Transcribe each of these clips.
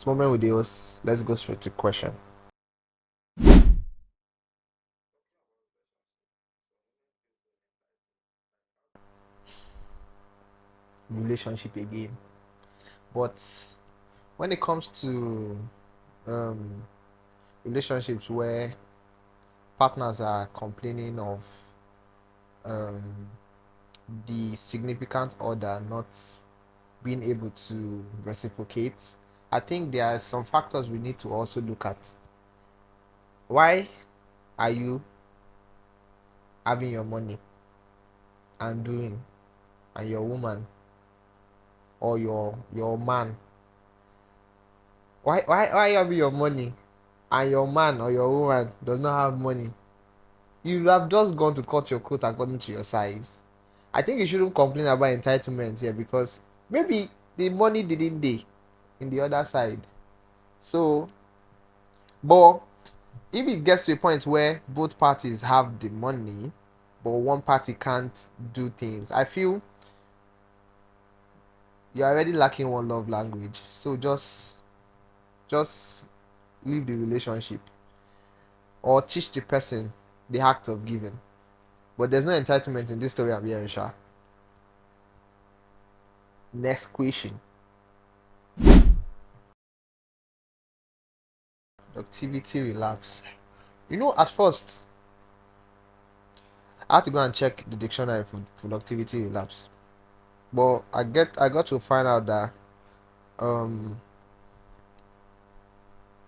This moment with the host, let's go straight to question. Relationship again. But when it comes to um, relationships where partners are complaining of um, the significant other not being able to reciprocate, I think there are some factors we need to also look at. Why are you having your money and doing, and your woman or your man, why you having your money and your man or your woman does not have money? You have just gone to cut your coat according to your size. I think you shouldn't complain about entitlement here, because maybe the money didn't dey in the other side. So, but if it gets to a point where both parties have the money, but one party can't do things, I feel you're already lacking one love language. So just leave the relationship, or teach the person the act of giving. But there's no entitlement in this story I'm hearing, Sha. Next question. Productivity relapse. At first, I had to go and check the dictionary for productivity relapse. But I got to find out that um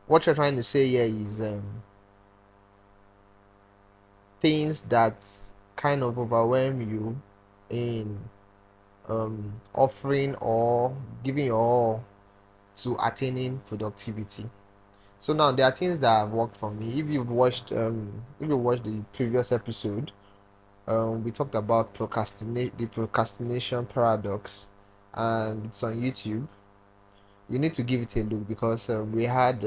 what you're trying to say here is things that kind of overwhelm you in offering or giving your all to attaining productivity. So now there are things that have worked for me. If you watched the previous episode, we talked about the procrastination paradox, and it's on YouTube. You need to give it a look, because we had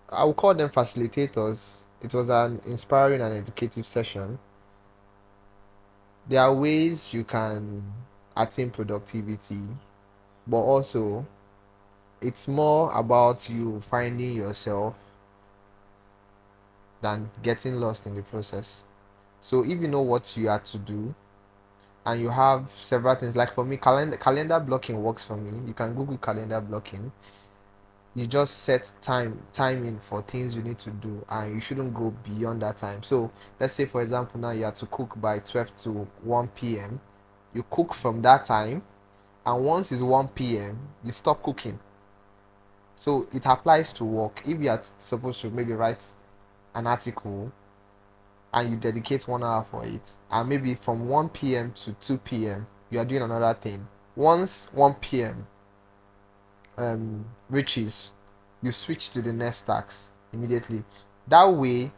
I will call them facilitators. It was an inspiring and educative session. There are ways you can attain productivity, but also it's more about you finding yourself than getting lost in the process. So if you know what you are to do, and you have several things, like for me, calendar blocking works for me. You can Google calendar blocking. You just set timing for things you need to do, and you shouldn't go beyond that time. So let's say, for example, now you have to cook by 12 to 1 p.m. You cook from that time, and once it's 1 p.m., you stop cooking. So it applies to work. If you are supposed to maybe write an article, and you dedicate 1 hour for it, and maybe from 1 p.m. to 2 p.m. you are doing another thing. Once 1 p.m. Reaches, you switch to the next task immediately. That way,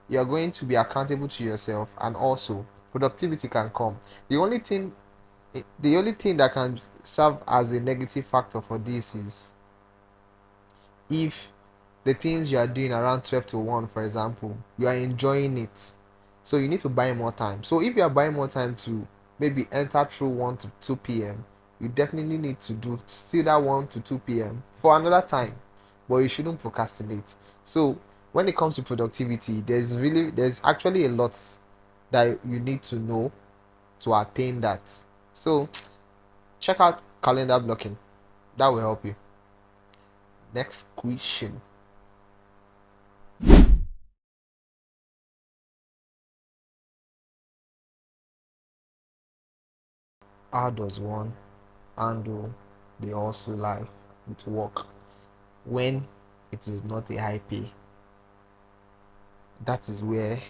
you're going to be accountable to yourself, and also productivity can come. The only thing that can serve as a negative factor for this is if the things you are doing around 12 to 1, for example, you are enjoying it. So you need to buy more time. So if you are buying more time to maybe enter through 1 to 2 p.m., you definitely need to do still that 1 to 2 p.m. for another time. But you shouldn't procrastinate. So when it comes to productivity, there's actually a lot that you need to know to attain that. So check out calendar blocking. That will help you. Next question. How does one handle the hustle life with work when it is not a high pay? That is where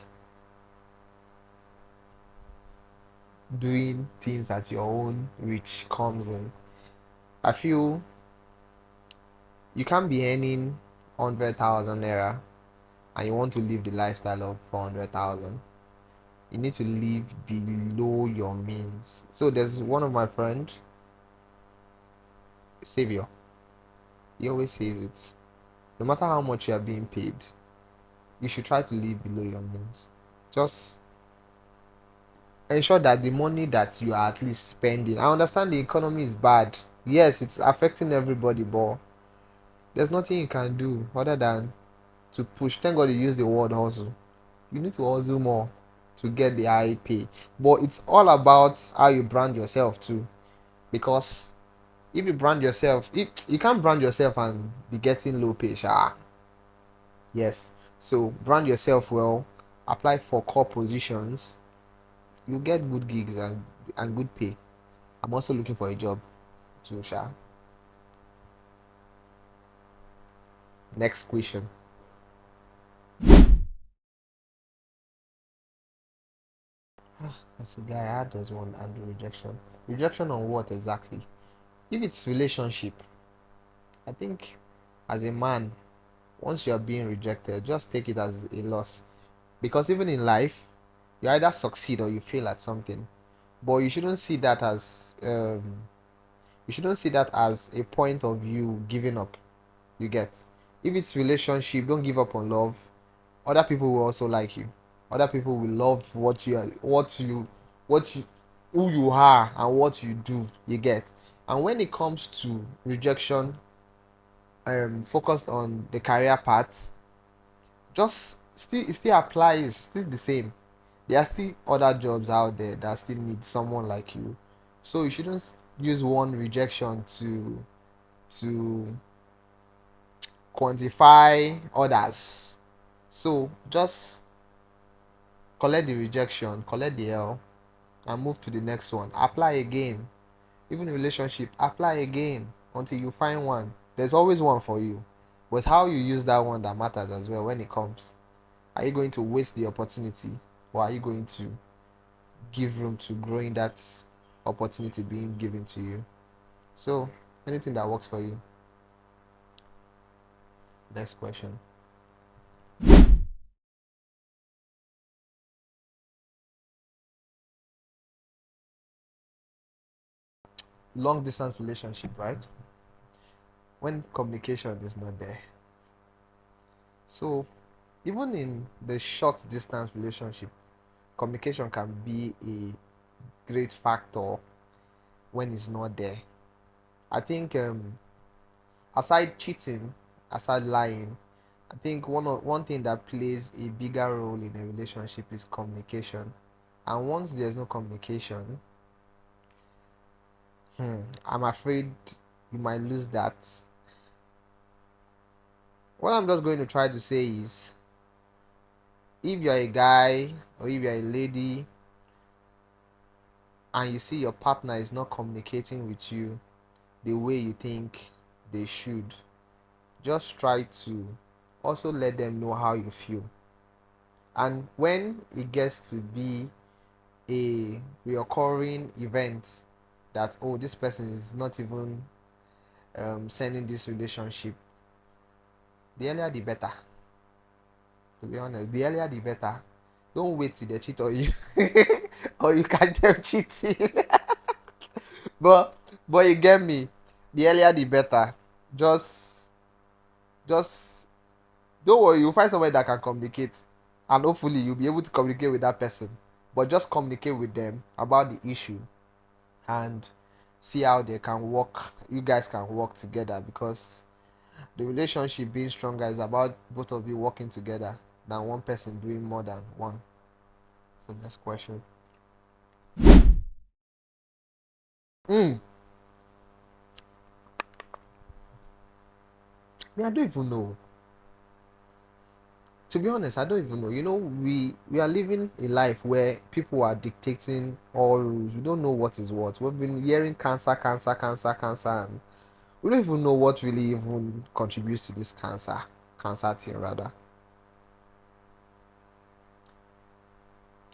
doing things at your own reach comes in. I feel you can't be earning 100,000 naira and you want to live the lifestyle of 400,000. You need to live below your means. So there's one of my friend, Savior. He always says it. No matter how much you are being paid, you should try to live below your means. Just ensure that the money that you are at least spending, I understand the economy is bad, yes, it's affecting everybody, but There's nothing you can do other than to push. Thank God you use the word hustle. You need to hustle more to get the high pay. But it's all about how you brand yourself too. Because if you brand yourself, you can't brand yourself and be getting low pay. Yes. So brand yourself well, apply for core positions, you get good gigs and good pay. I'm also looking for a job too, Next question. As a guy, how does one handle rejection? Rejection on what exactly? If it's relationship, I think as a man, once you're being rejected, just take it as a loss. Because even in life, you either succeed or you fail at something. But you shouldn't see that as a point of you giving up. You get. If it's relationship, don't give up on love. Other people will also like you. Other people will love what you who you are and what you do. You get. And when it comes to rejection, focused on the career path, just still it still applies, still the same. There are still other jobs out there that still need someone like you. So you shouldn't use one rejection to quantify others. So just collect the rejection, collect the L, and move to the next one. Apply again. Even in relationship, apply again until you find one. There's always one for you. But how you use that one that matters as well when it comes. Are you going to waste the opportunity, or are you going to give room to growing that opportunity being given to you? So anything that works for you. Next question. Long distance relationship, right? When communication is not there. So even in the short distance relationship, communication can be a great factor when it's not there. I think aside cheating, aside lying, I think one thing that plays a bigger role in a relationship is communication. And once there's no communication, I'm afraid you might lose that. What I'm just going to try to say is, if you're a guy or if you're a lady and you see your partner is not communicating with you the way you think they should, just try to also let them know how you feel. And when it gets to be a reoccurring event that, oh, this person is not even sending this relationship, the earlier the better. To be honest, the earlier the better. Don't wait till they cheat on you, or you catch them cheating. but but you get me. The earlier the better. Just just don't worry. You'll find somebody that can communicate, and hopefully you'll be able to communicate with that person. But just communicate with them about the issue and see how they can work. You guys can work together, because the relationship being stronger is about both of you working together than one person doing more than one. So next question. Mm, Me, I don't even know. To be honest, I don't even know. We are living a life where people are dictating all rules. We don't know what is what. We've been hearing cancer, cancer, cancer, cancer, and we don't even know what really even contributes to this cancer thing rather.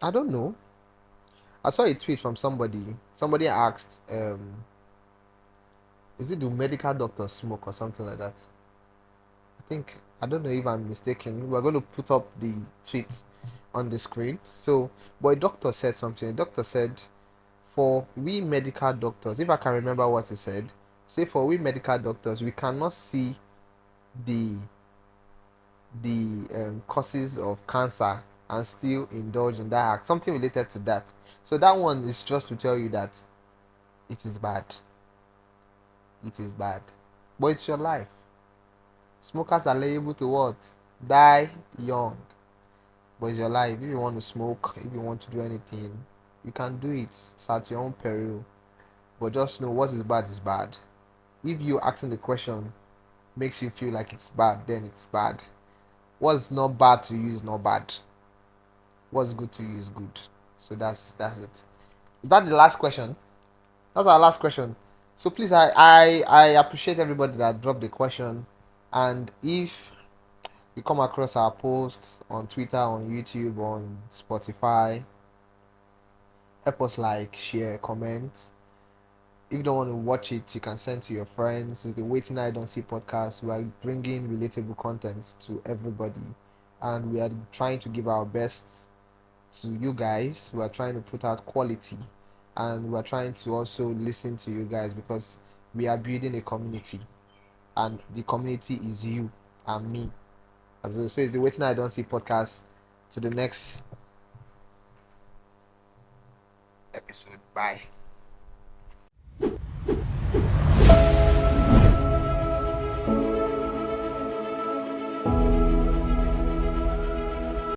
I don't know. I saw a tweet from somebody. Somebody asked, is it, do medical doctors smoke or something like that? I don't know if I'm mistaken. We're going to put up the tweets on the screen. So, but a doctor said something. A doctor said, for we medical doctors, if I can remember what he said, say for we medical doctors, we cannot see the causes of cancer and still indulge in that act. Something related to that. So that one is just to tell you that it is bad. It is bad. But it's your life. Smokers are liable to what? Die young. But it's your life. If you want to smoke, if you want to do anything, you can do it. It's at your own peril. But just know what is bad is bad. If you asking the question makes you feel like it's bad, then it's bad. What's not bad to you is not bad. What's good to you is good. So that's it. Is that the last question? That's our last question. So please, I appreciate everybody that dropped the question, and if you come across our posts on Twitter, on YouTube, on Spotify, help us like, share, comment. If you don't want to watch it, you can send to your friends. It's the Waiting I Don't See podcast. We are bringing relatable contents to everybody, and we are trying to give our best to you guys. We are trying to put out quality, and we are trying to also listen to you guys because we are building a community, and the community is you and me. So it's the Waiting I Don't See podcast. To the next episode. Bye.